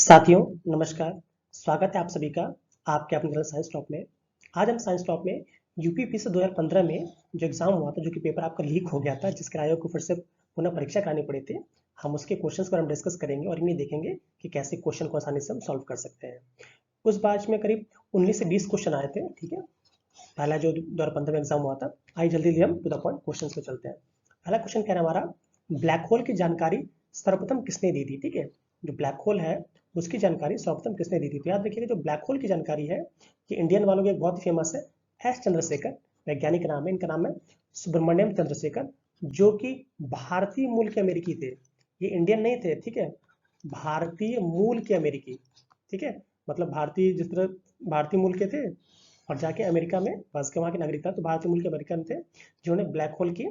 साथियों नमस्कार। स्वागत है आप सभी का आपके अपने चैनल साइंस टॉप में। आज हम साइंस टॉप में यूपीपीएससी 2015 में जो एग्जाम हुआ था, जो कि पेपर आपका लीक हो गया था, जिसके आयोग को फिर से पुनः परीक्षा करानी पड़ी थी, हम उसके क्वेश्चंस पर हम डिस्कस करेंगे और इन्हें देखेंगे कि कैसे क्वेश्चन को आसानी से हम सॉल्व कर सकते हैं। उस बैच में करीब 19 से 20 क्वेश्चन आए थे। ठीक है, पहला जो 2015 में एग्जाम हुआ था। आइए जल्दी हम टू द पॉइंट क्वेश्चन पे चलते हैं। पहला क्वेश्चन कह रहा है हमारा, ब्लैक होल की जानकारी सर्वप्रथम किसने दी थी। ठीक है, जो ब्लैक होल है उसकी जानकारी सर्वप्रथम किसने दी थी। तो याद रखिएगा, जो ब्लैक होल की जानकारी है ये इंडियन वालों की एक बहुत फेमस है, एस चंद्रशेखर वैज्ञानिक नाम है। इनका नाम है सुब्रमण्यम चंद्रशेखर, जो कि भारतीय मूल के अमेरिकी थे। ये इंडियन नहीं थे, ठीक है, भारतीय मूल के अमेरिकी। ठीक है, मतलब भारतीय, जिस तरह भारतीय मूल के थे और जाके अमेरिका में बस के वहाँ के नागरिक था, तो भारतीय मूल के अमेरिकन थे जिन्होंने ब्लैक होल की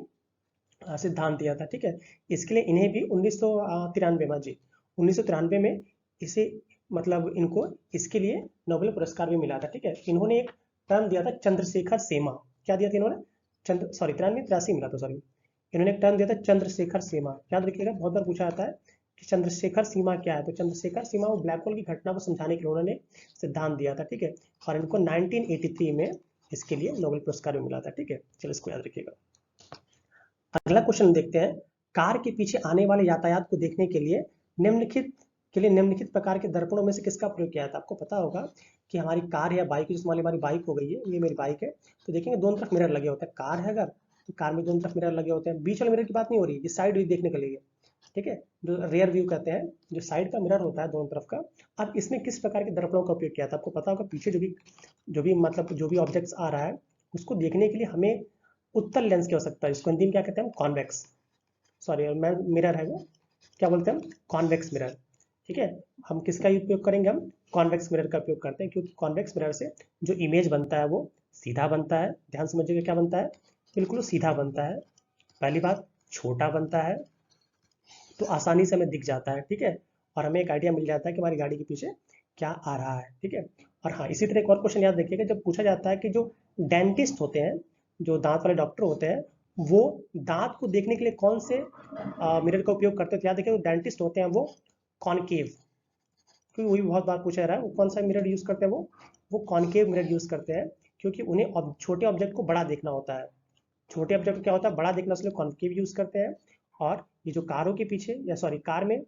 सिद्धांत दिया था। ठीक है, इसके लिए इन्हें भी 1993 में, जी 1993 में इसे मतलब इनको इसके लिए नोबेल पुरस्कार भी मिला था। ठीक है, इन्होंने एक टर्म दिया था चंद्रशेखर सेमा। क्या दिया था इन्होंने? चंद्र सॉरी 93 मिला था, सॉरी। इन्होंने एक टर्म दिया था चंद्रशेखर सीमा। याद रखिएगा, बहुत बार पूछा जाता है कि चंद्रशेखर सीमा क्या है। तो चंद्रशेखर सीमा वो ब्लैक होल की घटना को समझाने के लिए उन्होंने सिद्धांत दिया था। ठीक है, और इनको 1983 में इसके लिए नोबेल पुरस्कार भी मिला था। ठीक है, चलो इसको याद रखिएगा। अगला क्वेश्चन देखते हैं। कार के पीछे आने वाले यातायात को देखने के लिए निम्नलिखित प्रकार के दर्पणों में से किसका प्रयोग किया था। आपको पता होगा कि हमारी कार या बाइक, जैसे हमारी बाइक हो गई है, ये मेरी बाइक है, तो देखेंगे दोनों तरफ मिरर लगे होते हैं। कार है अगर, तो कार में दोनों तरफ मिरर लगे होते हैं। बीच वाले मिरर की बात नहीं हो रही, ये साइड व्यू देखने के लिए। ठीक है, जो रियर व्यू कहते हैं, जो साइड का मिरर होता है दोनों तरफ का। अब इसमें किस प्रकार के दर्पणों का उपयोग किया था। आपको पता होगा पीछे जो भी ऑब्जेक्ट्स आ रहा है उसको देखने के लिए हमें उत्तल लेंस की आवश्यकता है। इसको हिंदी में क्या कहते हैं? कॉन्वेक्स, सॉरी मैं मिरर है वो, क्या बोलते हैं हम? Convex mirror. ठीक है, हम किसका उपयोग करेंगे? हम कॉन्वेक्स मिरर का उपयोग करते हैं, क्योंकि कॉन्वेक्स मिरर से जो इमेज बनता है वो सीधा बनता है। ध्यान समझिएगा, क्या बनता है? बिल्कुल सीधा बनता है। पहली बात, छोटा बनता है, तो आसानी से हमें दिख जाता है। ठीक है, और हमें एक आइडिया मिल जाता है कि हमारी गाड़ी के पीछे क्या आ रहा है। ठीक है, और हाँ, इसी तरह एक और क्वेश्चन याद रखिएगा, जब पूछा जाता है कि जो डेंटिस्ट होते हैं, जो दांत वाले डॉक्टर होते हैं, वो दांत को देखने के लिए कौन से मिरर का उपयोग करते हैं। तो याद रखिए, जो डेंटिस्ट होते हैं वो कॉनकेव, क्योंकि वही बहुत बार पूछा जा रहा है, वो कौन सा मिरर यूज करते हैं? वो कॉनकेव मिरर यूज करते हैं, क्योंकि उन्हें छोटे ऑब्जेक्ट को बड़ा देखना होता है। छोटे ऑब्जेक्ट क्या होता है? बड़ा देखना, इसलिए कॉन्केव यूज करते हैं। और ये जो कारों के पीछे, या सॉरी कार में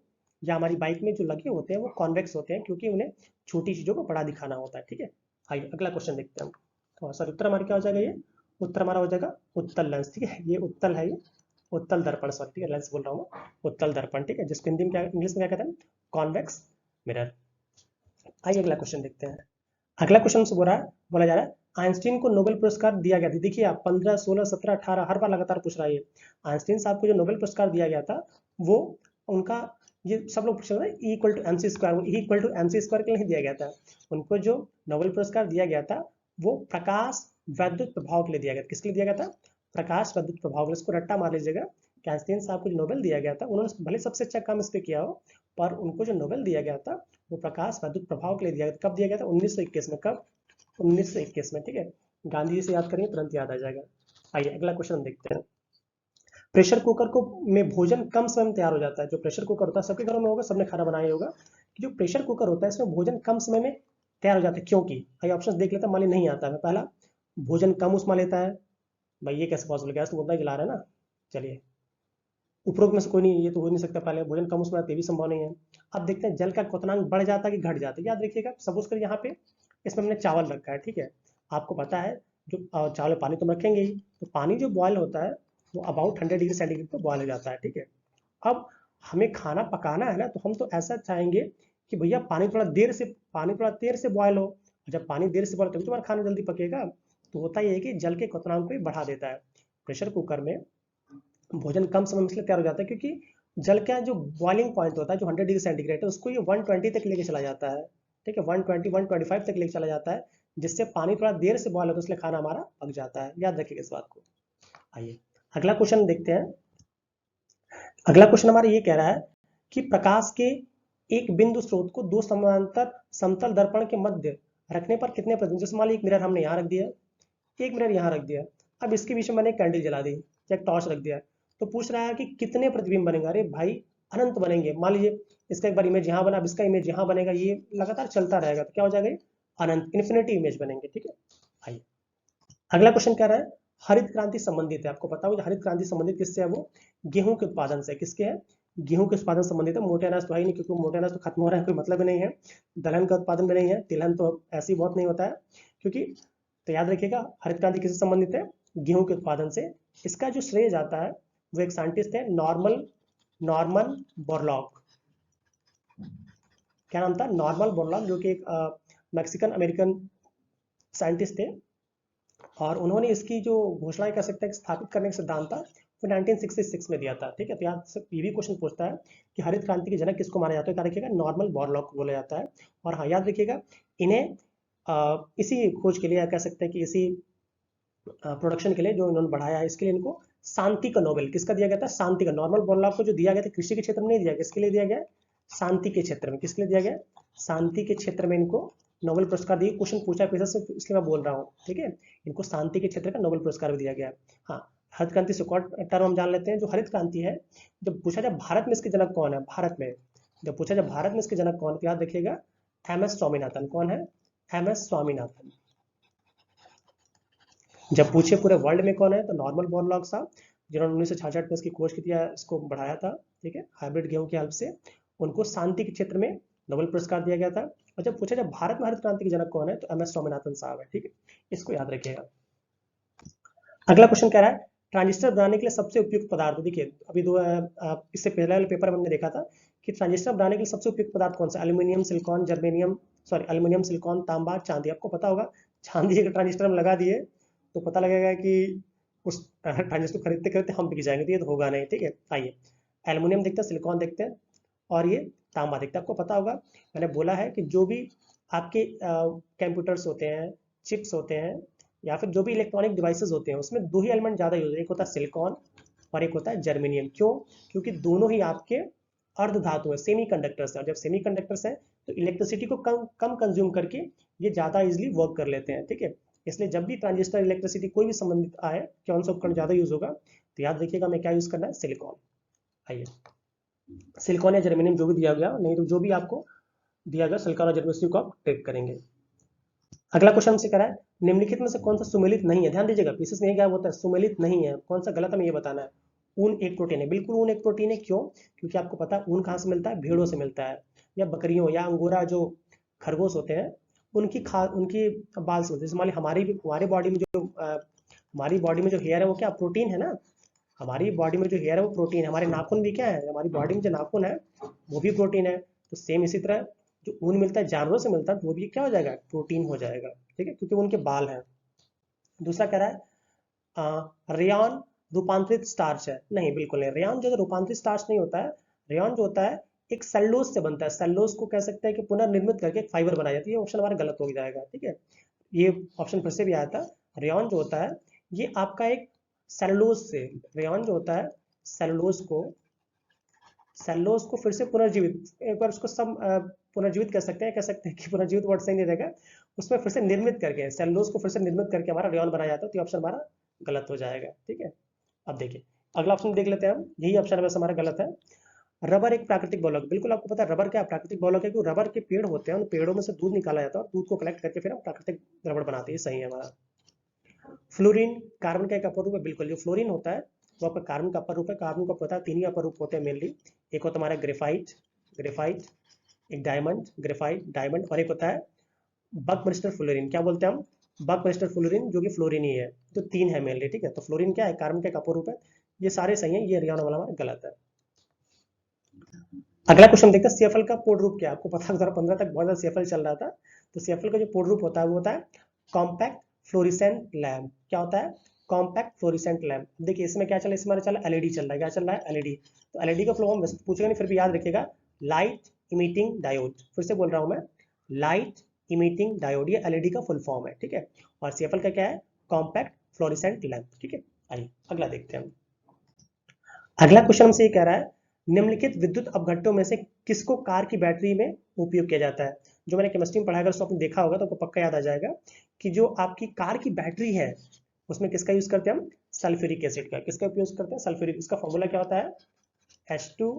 या हमारी बाइक में जो लगे होते हैं वो कॉन्वेक्स होते हैं, क्योंकि उन्हें छोटी चीजों को बड़ा दिखाना होता है। ठीक है, आइए अगला क्वेश्चन देखते हैं हम। तो सर उत्तर हमारा क्या हो जाएगा? ये उत्तर हमारा हो जाएगा उत्तल लेंस। ठीक है, ये उत्तल है, ये उत्तल दर्पण, सॉरी ठीक है, लेंस बोल रहा हूँ मैं, उत्तल दर्पण। ठीक है, जिसको हिंदी में क्या, इंग्लिश में क्या कहते हैं? Convex mirror. आइए अगला क्वेश्चन देखते हैं। अगला क्वेश्चन से बोला जा रहा है, आइंस्टीन को नोबेल पुरस्कार दिया गया था। देखिए आप 15, 16, 17, 18 हर बार लगातार पूछ रहा है ये। आइंस्टीन साहब को जो नोबेल पुरस्कार दिया गया था, वो उनका, ये सब लोग पूछ रहे हैं equal to M C square, equal to M C square के लिए नहीं दिया गया था। उनको जो नोबेल पुरस्कार दिया गया था वो प्रकाश वैद्युत प्रभाव के लिए दिया गया था। किसके लिए दिया गया था? प्रकाश वैद्युत प्रभाव। इसको रट्टा मार लीजिएगा कि आइंस्टीन साहब को जो नोबेल दिया गया था, उन्होंने भले सबसे अच्छा काम इस पे किया हो, पर उनको जो नोबेल दिया गया था वो प्रकाश वैद्युत प्रभाव के लिए दिया गया। कब दिया गया था? 1921 में। कब? 1921 में। ठीक है, गांधी जी से याद करेंगे तुरंत याद आ जाएगा। आइए अगला क्वेश्चन देखते हैं। प्रेशर कुकर को में भोजन कम समय में तैयार हो जाता है। जो प्रेशर कुकर होता है सबके घरों में होगा, सबने खाना बनाया होगा, कि जो प्रेशर कुकर होता है इसमें भोजन कम समय में तैयार हो जाता है। क्योंकि आइए ऑप्शन देख लेते हैं, मान ली नहीं आता है। पहला, भोजन कम उष्मा लेता है। भाई ये कैसे पॉसिबल? गैस तो मुद्दा जला रहे हैं ना। चलिए, उपरोक्त में से कोई नहीं, ये तो हो नहीं सकता। पहले भोजन कम उष्मा, ये भी संभव नहीं है। अब देखते हैं जल का क्वथनांक बढ़ जाता है कि घट जाता है। याद रखिएगा, सपोज कर यहाँ पे इसमें हमने चावल रखा है। ठीक है, आपको पता है जो चावल में पानी तो रखेंगे ही, तो पानी जो बॉयल होता है वो अबाउट 100 डिग्री सेंटीग्रेड पर बॉयल हो जाता है। ठीक है, अब हमें खाना पकाना है ना, तो हम तो ऐसा चाहेंगे कि भैया पानी थोड़ा देर से बॉयल हो। जब पानी देर से बॉयल तभी तुम्हारा खाना जल्दी पकेगा। तो होता यह है कि जल के क्वथनांक को भी बढ़ा देता है। प्रेशर कुकर में भोजन कम समय में इसलिए तैयार हो जाता है क्योंकि जल का जो बॉइलिंग पॉइंट होता है, जो 100 डिग्री सेंटीग्रेड है, उसको ये 120 तक लेके चला जाता है। ठीक है, 120, 125 तक लेके चला जाता है, जिससे पानी थोड़ा देर से बॉयल होता है, इसलिए खाना हमारा पक जाता है। याद रखिएगा इस बात को। आइए अगला क्वेश्चन देखते हैं। अगला क्वेश्चन हमारा ये कह रहा है कि प्रकाश के एक बिंदु स्रोत को दो समांतर समतल दर्पण के मध्य रखने पर कितने प्रतिबिंब, जैसे मान लीजिए एक मिरर हमने यहाँ रख दिया, एक मिनट यहाँ रख दिया, अब इसके बीच में मैंने कैंडल जला दी या एक टॉर्च रख दिया, तो पूछ रहा है कि कितने प्रतिबिंब बनेगा। अरे भाई अनंत बनेंगे। मान लीजिए इसका एक बार इमेज यहाँ बना, अब इसका इमेज यहाँ बनेगा, ये लगातार चलता रहेगा, तो क्या हो जाएगा, अनंत इन्फिनिटी इमेज बनेंगे। ठीक है, आइए अगला क्वेश्चन क्या रहा है, हरित क्रांति संबंधित है। आपको पता होगा हरित क्रांति संबंधित किससे है, वो गेहूं के उत्पादन से। किसके है, गेहूं के उत्पादन संबंधित है। मोटे अनाज तो है ही नहीं, क्योंकि मोटे अनाज तो खत्म हो रहा है, कोई मतलब ही नहीं है। दलहन का उत्पादन भी नहीं है, तिलहन तो ऐसे ही बहुत नहीं होता है, क्योंकि तो याद रखिएगा हरित क्रांति किससे संबंधित है, गेहूं के उत्पादन से। इसका जो श्रेय जाता है वो एक साइंटिस्ट है, नॉर्मन बोरलॉग। क्या नाम था, नॉर्मन बोरलॉग, जो कि एक मैक्सिकन अमेरिकन साइंटिस्ट थे। और उन्होंने इसकी जो घोषणा कर सकते हैं स्थापित करने का सिद्धांत था वो 1966 में दिया था। ठीक है, तो यहाँ से ये भी क्वेश्चन पूछता है कि हरित क्रांति के जनक किसको माना जाता है, याद रखिएगा नॉर्मन बोरलॉग को बोला जाता है। और हाँ याद रखिएगा इन्हें इसी खोज के लिए या कह सकते हैं कि इसी प्रोडक्शन के लिए जो इन्होंने बढ़ाया है, इसके लिए इनको शांति का नोबेल किसका दिया गया था, शांति का। नॉर्मन बोरलॉग को जो दिया गया था कृषि के क्षेत्र में नहीं दिया गया, किसके लिए दिया गया, शांति के क्षेत्र में। किसके लिए दिया गया, शांति के क्षेत्र में इनको नोबेल पुरस्कार दिए। क्वेश्चन पूछा पैसा से, इसलिए मैं बोल रहा हूँ। ठीक है, इनको शांति के क्षेत्र का नोबेल पुरस्कार भी दिया गया। हाँ, हरित क्रांति से टर्म हम जान लेते हैं। जो हरित क्रांति है, जब पूछा जाए भारत में इसके जनक कौन है, भारत में जब पूछा जाए भारत में इसके जनक कौन है, तो याद रखिएगा एम.एस. स्वामीनाथन। कौन है, एम.एस. स्वामीनाथन। जब पूछे पूरे वर्ल्ड में कौन है, तो नॉर्मन बोरलॉग साहब, जिन्होंने 1966 में इसकी खोज की थी, इसको बढ़ाया था। ठीक है, हाइब्रिड गेहूं की हेल्प से उनको शांति के क्षेत्र में नोबेल पुरस्कार दिया गया था। और जब पूछा जब भारत में हरित क्रांति के जनक कौन है, तो एम.एस. स्वामीनाथन साहब है। ठीक है, इसको याद रखिएगा। अगला क्वेश्चन कह रहा है ट्रांजिस्टर बनाने के लिए सबसे उपयुक्त पदार्थ। देखिए अभी इससे पहले वाले पेपर में हमने देखा था कि ट्रांजिस्टर बनाने के लिए सबसे उपयुक्त पदार्थ कौन सा, aluminium, silicon, germanium, sorry aluminium, silicon, तांबा, चांदी। आपको पता होगा चांदी अगर ट्रांजिस्टर में लगा दिए तो पता लगेगा कि उस ट्रांजिस्टर खरीदते खरीदते हम बिक जाएंगे, तो ये तो होगा नहीं। ठीक है, आइए एल्यूमिनियम देखते हैं, सिलिकॉन देखते हैं और ये तांबा देखते हैं। आपको पता होगा मैंने बोला है कि जो भी आपके कंप्यूटर्स होते हैं, चिप्स होते हैं, या फिर जो भी इलेक्ट्रॉनिक डिवाइसेस होते हैं, उसमें दो ही एलिमेंट ज़्यादा यूज होते हैं, एक होता है सिलिकॉन और एक होता है जर्मेनियम। क्यों, क्योंकि दोनों ही आपके अर्ध धातु है, सेमी कंडक्टर्स है। और जब सेमी कंडक्टर्स है तो इलेक्ट्रिसिटी को कम कम कंज्यूम करके ये ज़्यादा इजिली वर्क कर लेते हैं। ठीक है, इसलिए जब भी ट्रांजिस्टर इलेक्ट्रिसिटी कोई भी संबंधित आए, कौन सा उपकरण ज़्यादा यूज होगा, तो याद रखिएगा हमें क्या यूज करना है, सिलिकॉन। आइए सिलिकॉन या जर्मेनियम जो भी दिया गया, नहीं तो जो भी आपको दिया गया सिलिकॉन और जर्मेनियम को आप टेक करेंगे। अगला क्वेश्चन हमसे कह रहा है निम्नलिखित में से कौन सा सुमेलित नहीं है। ध्यान दीजिएगा पीसेस में क्या होता है, सुमेलित नहीं है, कौन सा गलत हमें ये बताना है। ऊन एक प्रोटीन है, बिल्कुल ऊन एक प्रोटीन है। क्यों, क्योंकि आपको पता है ऊन कहाँ से मिलता है, भेड़ों से मिलता है, या बकरियों या अंगोरा जो खरगोश होते हैं उनकी उनकी बाल से मिलते हैं। जैसे मान लीजिए हमारी बॉडी में जो हमारी बॉडी में जो हेयर है वो क्या प्रोटीन है ना, हमारी बॉडी में जो हेयर है वो प्रोटीन है। हमारे नाखून भी क्या है, हमारी बॉडी में जो नाखून है वो भी प्रोटीन है। तो सेम इसी तरह जो ऊन मिलता है जानवरों से मिलता है, तो वो भी क्या हो जाएगा, प्रोटीन हो जाएगा। ठीक है, क्योंकि उनके बाल हैं। दूसरा कह रहा है रेयॉन रूपांतरित स्टार्च है। नहीं, बिल्कुल नहीं, रेयॉन जो रूपांतरित स्टार्च नहीं होता है। रेयॉन जो होता है एक सेल्यूलोज से बनता है। सेल्यूलोज को कह सकते हैं कि पुनर्निर्मित करके एक फाइबर बनाया जाती है। ऑप्शन हमारा गलत हो जाएगा। ठीक है, ये ऑप्शन फिर से भी आया था। रेयॉन जो होता है ये आपका एक सेल्यूलोज से, रेयॉन जो होता है सेल्यूलोज को फिर से पुनर्जीवित, एक बार उसको सब पुनर्जीवित कर सकते हैं, कह सकते हैं कि पुनर्जीवित वर्ड सही नहीं रहेगा, उसमें फिर से निर्मित करके, सेल्यूलोज को फिर से निर्मित करके हमारा रेयॉन बनाया जाता है। तो ऑप्शन हमारा गलत हो जाएगा। ठीक है, अब देखिए अगला ऑप्शन देख लेते हैं हम, यही ऑप्शन वैसे हमारा गलत है। रबर एक प्राकृतिक बहुलक। बिल्कुल आपको पता है रबर क्या प्राकृतिक बहुलक है, क्योंकि रबर के पेड़ होते हैं, उन पेड़ों में से दूध निकाला जाता है और दूध को कलेक्ट करके फिर हम प्राकृतिक रबर बनाते हैं। सही है हमारा। फ्लोरीन कार्बन का एक अपर रूप है। बिल्कुल, जो फ्लोरीन होता है वो आपका कार्बन का अपर रूप है। कार्बन का पता है तीन ही अपर रूप होते हैं मेनली, एक होता है हमारा ग्रेफाइट, एक डायमंड, ग्रेफाइट डायमंड, और एक होता है बकमिस्टर फ्लोरीन। क्या बोलते हैं हम, बकमिस्टर फ्लोरीन, जो कि फ्लोरीन ही है। तो तीन है मेनली। ठीक है, तो फ्लोरीन क्या है, कार्बन का एक अपर रूप है। ये सारे सही है, ये रेयॉन वाला हमारा गलत है। अगला क्वेश्चन देखते हैं सीएफएल का पूर्ण रूप क्या है। आपको पता है 2015 तक बहुत ज्यादा सीएफएल चल रहा था, तो सीएफएल का जो पूर्ण रूप होता है वो होता है कॉम्पैक्ट फ्लोरिसेंट लैम्प। क्या होता है, कॉम्पैक्ट फ्लोरिसेंट लैम्प। देखिए इसमें क्या चला, इसमें हमारा चला एलईडी चल रहा है। क्या चल रहा है, एलईडी। तो एलईडी का फ्लो हम पूछेगा नहीं, फिर भी याद रखिएगा लाइट इमिटिंग डायोड। फिर से बोल रहा हूं मैं, लाइट इमिटिंग डायोड, ये एलईडी का फुल फॉर्म है। ठीक है, और सीएफएल का क्या है, कॉम्पैक्ट फ्लोरिसेंट लैम्प। ठीक है, आइए अगला देखते हैं हम। अगला क्वेश्चन हमसे ये कह रहा है निम्नलिखित विद्युत अपघट्टों में से किसको कार की बैटरी में उपयोग किया जाता है। जो मैंने केमिस्ट्री में पढ़ा, अगर उसको आपने देखा होगा तो आपको पक्का याद आ जाएगा कि जो आपकी कार की बैटरी है उसमें किसका यूज करते हैं हम, सल्फ्यूरिक एसिड का। किसका उपयोग करते हैं, सल्फ्यूरिक। इसका फॉर्मूला क्या होता है, H2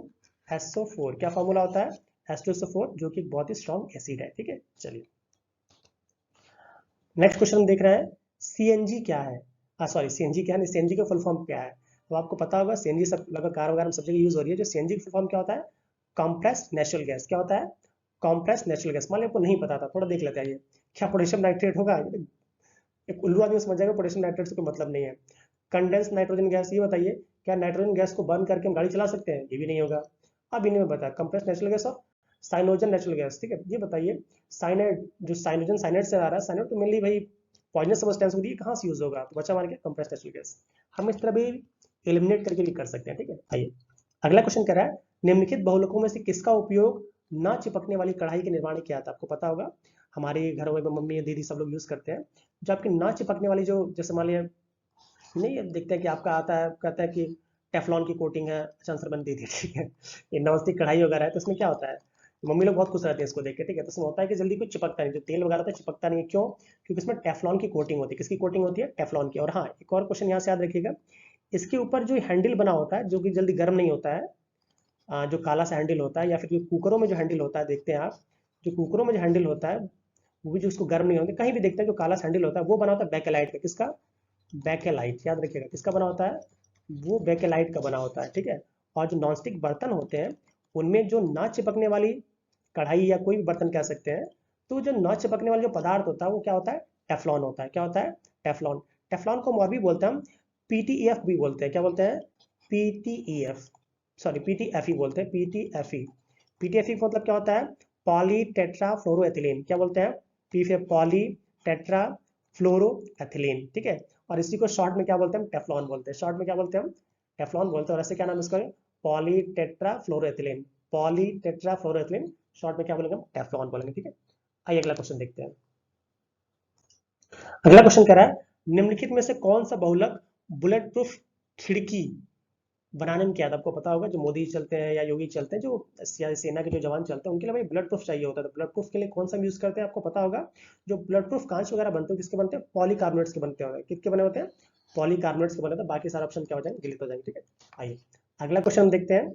SO4 क्या फॉर्मूला होता है, H2SO4, जो कि बहुत ही स्ट्रॉन्ग एसिड है। ठीक है, चलिए नेक्स्ट क्वेश्चन हम देख रहे हैं, सीएनजी क्या है, सॉरी सीएनजी क्या है, सीएनजी का फुल फॉर्म क्या है। तो आपको पता होगा सीएनजी सब लगभग कार वगैरह में सब जगह यूज हो रही है। जो सीएनजी का फुल फॉर्म क्या होता है, कॉम्प्रेस्ड नेचुरल गैस। क्या होता है, कॉम्प्रेस्ड नेचुरल गैस। मान लो आपको नहीं पता था, थोड़ा देख लेते हैं ये, क्या पोटेशियम नाइट्रेट होगा, एक उल्लू आदमी समझ जाएगा पोटेशियम नाइट्रेट से कोई मतलब नहीं है। कंडेंस नाइट्रोजन गैस, ये बताइए क्या नाइट्रोजन गैस को बर्न करके हम गाड़ी चला सकते हैं, ये भी नहीं होगा। अब इन्हें बता कंप्रेस्ड नेचुरल गैस और साइनोजन नेचुरल गैस। ठीक है, ये बताइए साइनाइड, जो साइनोजन साइनाइड से आ रहा है, साइनाइड तो मेनली भाई पॉइजनस सब्सटेंस होती है, कहाँ से यूज होगा, तो बचा मार के कंप्रेस्ड नेचुरल गैस। हम इस तरह भी एलिमिनेट करके भी कर सकते हैं। ठीक है, आइए अगला क्वेश्चन कह रहा है, निम्नलिखित बहुलकों में से किसका उपयोग न चिपकने वाली कढ़ाई के निर्माण में किया था। आपको पता होगा हमारे घरों में मम्मी दीदी सब लोग यूज करते हैं, जो आपकी ना चिपकने वाली, जो जैसे मान लिया नहीं, अब देखते हैं कि आपका आता है, कहता है कि टेफ्लॉन की कोटिंग है, अच्छा आंसर बन दी थी। ठीक है, ये नॉनस्टिक कढ़ाई वगैरह है, तो इसमें क्या होता है, मम्मी लोग बहुत खुश रहते हैं इसको देख के। ठीक है, तो इसमें होता है कि जल्दी कुछ चिपकता नहीं, जो तेल वगैरह होता है चिपकता नहीं है। क्यों, क्योंकि इसमें टेफ्लॉन की कोटिंग होती है। किसकी कोटिंग होती है, टेफ्लॉन की। और हाँ, एक और क्वेश्चन यहाँ से याद रखिएगा, इसके ऊपर जो हैंडल बना होता है, जो कि जल्दी गर्म नहीं होता है, जो काला सा हैंडल होता है, या फिर जो कुकरों में जो हैंडल होता है, देखते हैं आप, जो कुकरों में जो हैंडल होता है वो भी जो उसको गर्म नहीं होते, कहीं भी देखते हैं जो काला सा हैंडल होता है वो बना होता है बैकेलाइट का। किसका, बैकेलाइट, याद रखिएगा किसका बना होता है, वो बैकेलाइट का बना होता है। ठीक है, और जो नॉनस्टिक बर्तन होते हैं उनमें जो ना चिपकने वाली कढ़ाई या कोई भी बर्तन कह सकते हैं, तो जो ना चिपकने वाला जो पदार्थ होता है वो क्या होता है, टेफ्लॉन होता है। क्या होता है, टेफ्लॉन। टेफ्लॉन को हम और भी बोलते हैं, हम पीटीईएफ भी बोलते हैं। क्या बोलते हैं, पीटीईएफ, सॉरी पीटीएफ ही बोलते हैं, पीटीएफई। पीटीएफई का मतलब क्या होता है, पॉली टेट्रा फ्लोरोएथिलीन। क्या बोलते हैं, पी से पॉली टेट्रा फ्लोरोएथिलीन। ठीक है, और इसी को शॉर्ट में क्या बोलते हैं, हम टेफ्लॉन बोलते हैं। शॉर्ट में क्या बोलते हैं, हम टेफ्लॉन बोलते हैं। और ऐसे क्या नाम इसका, poly tetra fluoroethylene, poly tetra fluoroethylene, short में क्या बोलेंगे, हम टेफ्लॉन बोलेंगे। ठीक है, आइए अगला क्वेश्चन देखते हैं। अगला क्वेश्चन कह रहा है, निम्नलिखित में से कौन सा बहुलक बुलेट प्रूफ खिड़की बनाने में किया था। आपको पता होगा जो मोदी चलते हैं या योगी चलते हैं, जो सेना के जो जवान चलते हैं, उनके लिए भाई ब्लड प्रूफ चाहिए होता है। तो ब्लड प्रूफ के लिए कौन सा यूज करते हैं, आपको पता होगा जो ब्लड प्रूफ कांच वगैरह बनते हैं, किसके बनते हैं, पॉलीकार्बोनेट्स के बनते हैं। किसके बने होते हैं, पॉलीकार्बोनेट्स के बने होते हैं। बाकी सारे ऑप्शन क्या हो जाएंगे, डिलीट हो जाएंगे। ठीक है, आइए अगला क्वेश्चन देखते हैं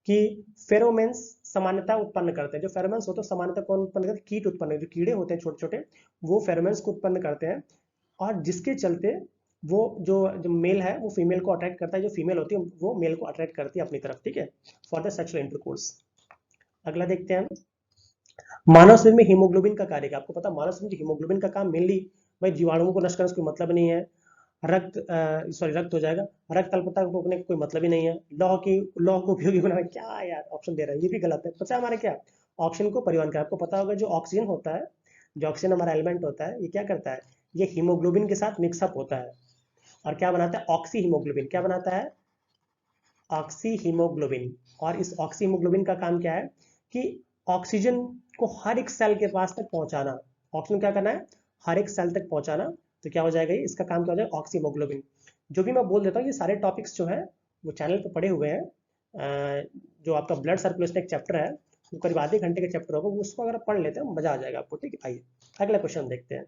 कि फेरोमेन्स समानता उत्पन्न करते हैं। जो फेरोमेन्स होते हैं समानता कौन उत्पन्न करते हैं, कीट उत्पन्न, जो कीड़े होते हैं छोटे छोटे, वो फेरोमेन्स को उत्पन्न करते हैं। और जिसके चलते वो जो जो मेल है वो फीमेल को अट्रैक्ट करता है, जो फीमेल होती है वो मेल को अट्रैक्ट करती है अपनी तरफ। ठीक है, फॉर द सेक्सुअल इंटरकोर्स। अगला देखते हैं, मानव शरीर में हीमोग्लोबिन का कार्य क्या। आपको पता मानव शरीर में हीमोग्लोबिन का काम मेनली भाई जीवाणुओं को नष्ट करने से कोई मतलब नहीं है, रक्त सॉरी रक्त हो जाएगा, रक्त अल्पता को रोकने का कोई मतलब ही नहीं है, लौह को उपयोगी बनाना, क्या यार ऑप्शन दे रहा है, ये भी गलत है। पता है हमारे क्या, ऑक्सीजन को परिवहन कर। आपको पता होगा जो ऑक्सीजन होता है, जो ऑक्सीजन हमारा एलिमेंट होता है, ये क्या करता है, ये हीमोग्लोबिन के साथ मिक्सअप होता है और क्या बनाता है, ऑक्सी हीमोग्लोबिन। क्या बनाता है, ऑक्सी हीमोग्लोबिन। और इस ऑक्सी हीमोग्लोबिन का काम क्या है कि ऑक्सीजन को हर एक सेल के पास तक पहुंचाना। ऑक्सीजन क्या करना है, हर एक सेल तक पहुंचाना। तो क्या हो जाएगा, ये इसका काम क्या हो जाएगा, ऑक्सी हीमोग्लोबिन। जो भी मैं बोल देता हूँ ये सारे टॉपिक्स जो है वो चैनल पे पड़े हुए हैं। जो आपका ब्लड सर्कुलेशन एक चैप्टर है, वो करीब आधे घंटे का चैप्टर होगा, उसको अगर आप पढ़ लेते हैं मजा आ जाएगा आपको। ठीक है, आइए अगला क्वेश्चन देखते हैं,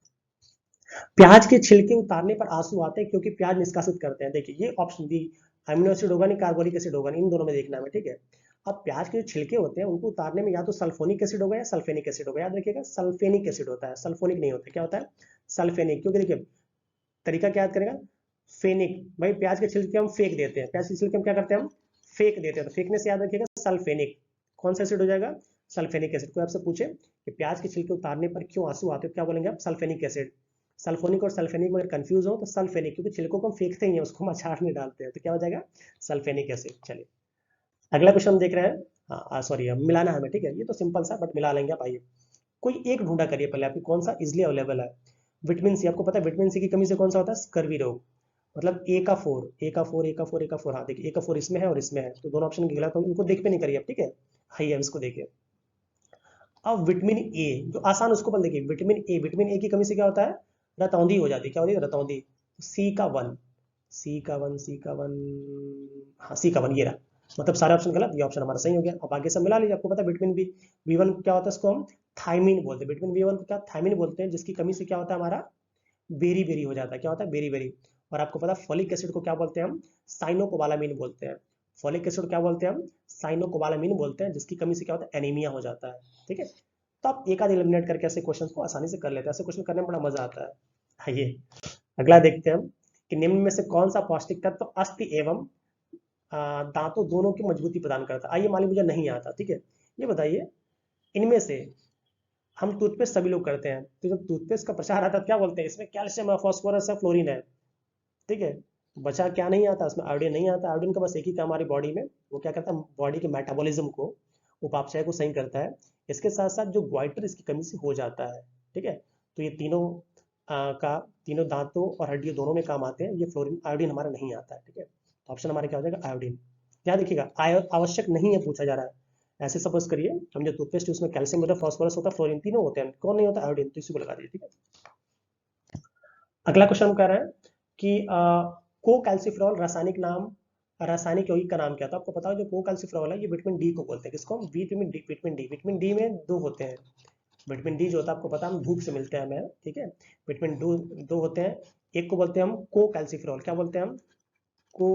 प्याज के छिलके उतारने पर आंसू आते हैं क्योंकि प्याज निष्कासित करते हैं। देखिए ये ऑप्शन दी, अमीनो एसिड होगा नहीं कार्बोनिक एसिड होगा नहीं, इन दोनों में देखना है। ठीक है, अब प्याज के जो छिलके होते हैं उनको उतारने में या तो सल्फोनिक एसिड होगा या सल्फेनिक एसिड होगा। याद रखिएगा सल्फेनिक एसिड होता है, सल्फोनिक नहीं होता। क्या होता है, सल्फेनिक। क्योंकि देखिए तरीका क्या याद करेगा, फेनिक, भाई प्याज के छिलके हम फेंक देते हैं, प्याज के छिलके हम क्या करते हैं, हम फेंक देते हैं, तो फेंकने से याद रखिएगा सल्फेनिक। कौन सा एसिड हो जाएगा, सल्फेनिक एसिड। कोई आपसे पूछे कि प्याज के छिलके उतारने पर क्यों आंसू आते हैं, क्या बोलेंगे आप, सल्फेनिक एसिड। सल्फोनिक और सल्फेनिक में अगर कंफ्यूज हो तो सल्फेनिक, क्योंकि छिलकों को हम फेंकते ही हैं, उसको हम अचार में डालते हैं, तो क्या हो जाएगा, सल्फेनिक एसिड। चलिए अगला क्वेश्चन हम देख रहे हैं, हाँ सॉरी अब मिलाना है हमें। ठीक है, ये तो सिंपल सा बट मिला लेंगे आप। आइए कोई एक ढूंढा करिए पहले आपकी, कौन सा इजिली अवेलेबल है। विटामिन सी, आपको पता है विटामिन सी की कमी से कौन सा होता है, स्कर्वी रोग। मतलब ए का फोर, ए का फोर, ए का फोर, ए का फोर, हाँ देखिए ए का फोर इसमें है और इसमें है, तो दोनों ऑप्शन गलत हो, इनको देख पे नहीं करिए आप। ठीक है, हाइए अब इसको देखिए। अब विटामिन ए जो आसान, उसको पहले देखिए, विटामिन ए, विटामिन ए की कमी से क्या होता है, रतौंधी हो जाती है। क्या होती है, रतौंधी। सी का वन, सी का वन, सी का वन, हाँ सी का वन, ये रहा। मतलब सारे ऑप्शन गलत, ये ऑप्शन हमारा सही हो गया। अब आगे सब मिला लीजिए। आपको पता है विटामिन बी, बी वन क्या होता है, इसको हम थायमिन बोलते हैं। विटामिन बी वन को क्या थायमिन बोलते हैं, जिसकी कमी से क्या होता है हमारा बेरी बेरी हो जाता है। क्या होता है, बेरी बेरी। और आपको पता है फोलिक एसिड को क्या बोलते हैं हम, साइनोकोबालामिन बोलते हैं। फॉलिक एसिड क्या बोलते हैं हम, साइनोकोबालामिन बोलते हैं, जिसकी कमी से क्या होता है, एनीमिया हो जाता है। ठीक है, तो आप एक आध एलिमिनेट करके ऐसे क्वेश्चन को आसानी से कर लेते हैं, ऐसे क्वेश्चन करने में बड़ा मजा आता है। आइए अगला देखते हैं हम कि निम्न में से कौन सा पौष्टिक तत्व तो अस्थि एवं दांतों दोनों की मजबूती प्रदान करता है। आइए मान लीजिए मुझे नहीं आता, ठीक है, ये बताइए इनमें से, हम टूथपेस्ट सभी लोग करते हैं, तो जब टूथपेस्ट का प्रचार आता है तो क्या बोलते हैं, इसमें कैल्शियम है, फास्फोरस है, फ्लोरीन है। ठीक है, बचा क्या नहीं आता, उसमें आयोडीन नहीं आता। आयोडीन का बस एक ही काम हमारी बॉडी में, वो क्या करता है, बॉडी के मेटाबॉलिज्म को, उपापचय को सही करता है। इसके साथ साथ जो ग्वाइटर इसकी कमी से हो जाता है। ठीक है, तो ये तीनों का तीनों दांतों और हड्डियों दोनों में काम आते हैं। ये फ्लोरीन, आयोडीन हमारा नहीं आता है। ठीक है, तो ऑप्शन हमारा क्या हो जाएगा, आयोडीन। ध्यान देखिएगा, आवश्यक नहीं है पूछा जा रहा है। ऐसे सपोज करिए हम जो टूथपेस्ट उसमें कैल्शियम होता है, फास्फोरस होता है, फ्लोरीन, तीनों होते हैं, कौन नहीं होता, आयोडीन, तो इसी को लगा दीजिए। ठीक है, अगला क्वेश्चन हम कह रहे हैं कि को कैल्सिफेरॉल रासायनिक यौगिक का नाम क्या था। आपको पता है जो को कैल्सिफेरॉल है, ये विटामिन डी को बोलते हैं। किसको, विटामिन डी में दो होते हैं। विटामिन डी जो होता है आपको पता है, हम धूप से मिलते हैं हमें। ठीक है, विटामिन दो होते हैं। एक को बोलते हैं हम को कैल्सिफेरॉल, क्या बोलते हैं हम, को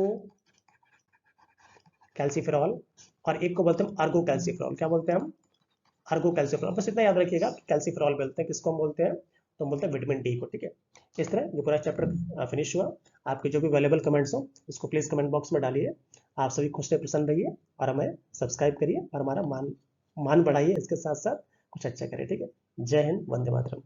कैल्सिफेरॉल, और एक को बोलते हैं अर्गो कैल्सिफेरॉल, क्या बोलते हैं हम, अर्गो कैल्सिफेरॉल। बस इतना याद रखिएगा, कैल्सिफेरॉल बोलते हैं, किसको हम बोलते हैं, तो हम बोलते हैं विटामिन डी को। ठीक है, इस तरह ये पूरा चैप्टर फिनिश हुआ। आपके जो भी वैल्यूएबल कमेंट्स हो इसको प्लीज कमेंट बॉक्स में डालिए। आप सभी खुश रहिए, प्रसन्न रहिए, और हमें सब्सक्राइब करिए और हमारा मान मान बढ़ाइए। इसके साथ साथ कुछ अच्छा करिए। ठीक है, जय हिंद, वंदे मातरम।